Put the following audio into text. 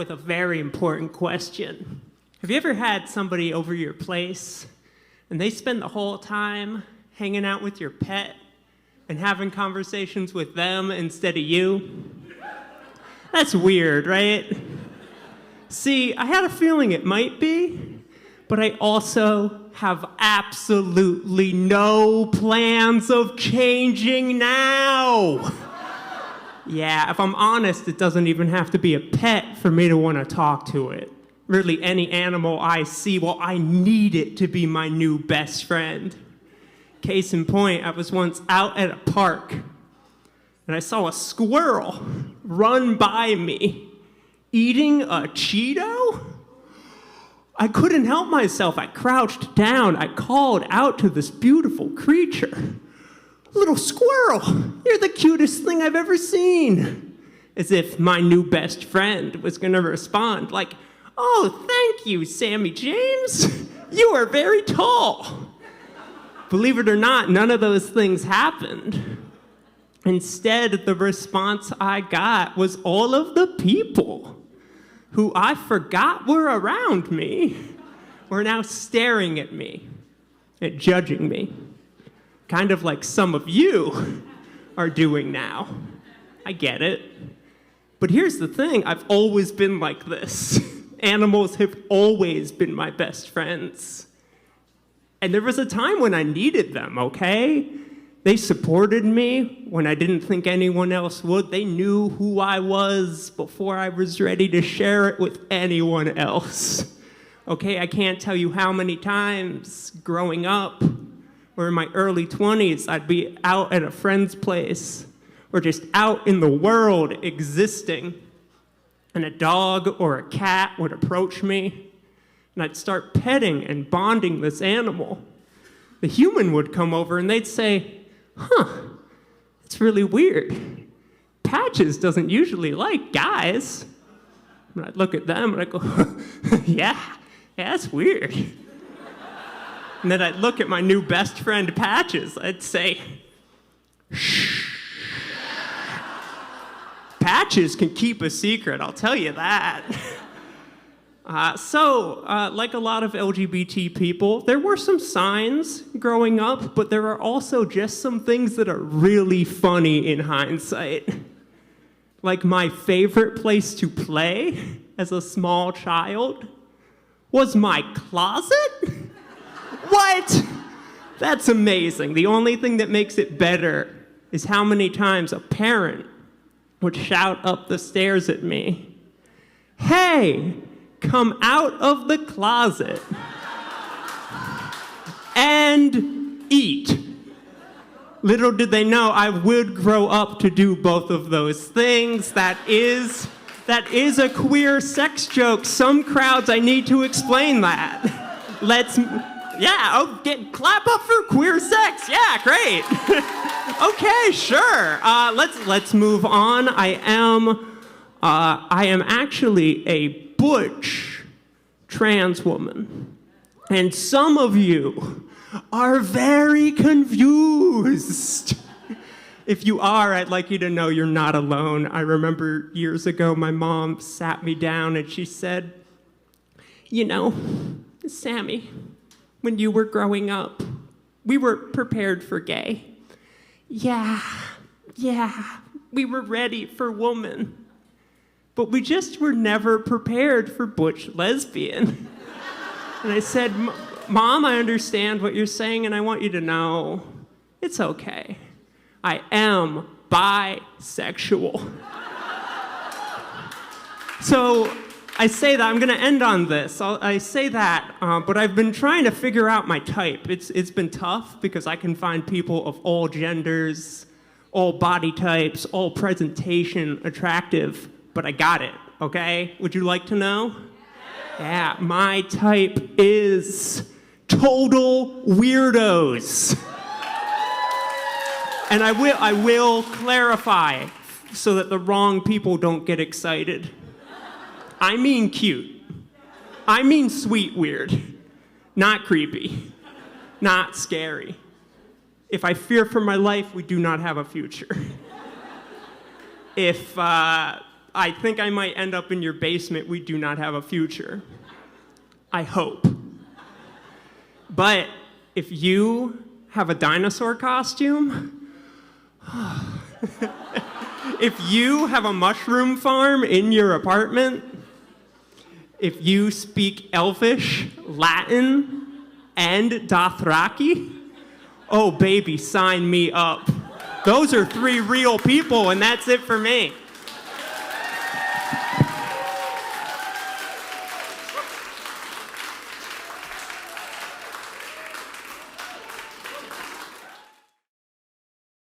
with a very important question. Have you ever had somebody over your place and they spend the whole time hanging out with your pet and having conversations with them instead of you? That's weird, right? See, I had a feeling it might be, but I also have absolutely no plans of changing now. Yeah, if I'm honest, it doesn't even have to be a pet for me to want to talk to it. Really, any animal I see, well, I need it to be my new best friend. Case in point, I was once out at a park, and I saw a squirrel run by me, eating a Cheeto. I couldn't help myself. I crouched down. I called out to this beautiful creature. "Little squirrel, you're the cutest thing I've ever seen." As if my new best friend was going to respond like, "Oh, thank you, Sammie James. You are very tall." Believe it or not, none of those things happened. Instead, the response I got was all of the people who I forgot were around me were now staring at me and judging me. Kind of like some of you are doing now. I get it. But here's the thing, I've always been like this. Animals have always been my best friends. And there was a time when I needed them, okay? They supported me when I didn't think anyone else would. They knew who I was before I was ready to share it with anyone else. Okay, I can't tell you how many times growing up or in my early 20s, I'd be out at a friend's place or just out in the world existing, and a dog or a cat would approach me, and I'd start petting and bonding this animal. The human would come over and they'd say, "It's really weird. Patches doesn't usually like guys." And I'd look at them and I'd go, yeah, that's weird. And then I'd look at my new best friend, Patches. I'd say, "Shh. Patches can keep a secret, I'll tell you that." Like a lot of LGBT people, there were some signs growing up, but there are also just some things that are really funny in hindsight. Like my favorite place to play as a small child was my closet? What? That's amazing. The only thing that makes it better is how many times a parent would shout up the stairs at me, "Hey, come out of the closet and eat." Little did they know I would grow up to do both of those things. That is a queer sex joke. Some crowds, I need to explain that. Clap up for queer sex. Yeah, great. Okay, sure. Let's move on. I am actually a butch trans woman, and some of you are very confused. If you are, I'd like you to know you're not alone. I remember years ago, my mom sat me down and she said, "You know, Sammie, when you were growing up, we were prepared for gay. Yeah, we were ready for woman. But we just were never prepared for butch lesbian." And I said, "Mom, I understand what you're saying, and I want you to know it's okay. I am bisexual." So I say that, I'm going to end on this. I say that, but I've been trying to figure out my type. It's been tough because I can find people of all genders, all body types, all presentation attractive, but I got it, okay? Would you like to know? Yeah, my type is total weirdos. And I will clarify so that the wrong people don't get excited. I mean cute. I mean sweet weird. Not creepy. Not scary. If I fear for my life, we do not have a future. If I think I might end up in your basement. We do not have a future. I hope. But if you have a dinosaur costume, if you have a mushroom farm in your apartment, if you speak Elvish, Latin, and Dothraki, oh baby, sign me up. Those are 3 real people, and that's it for me.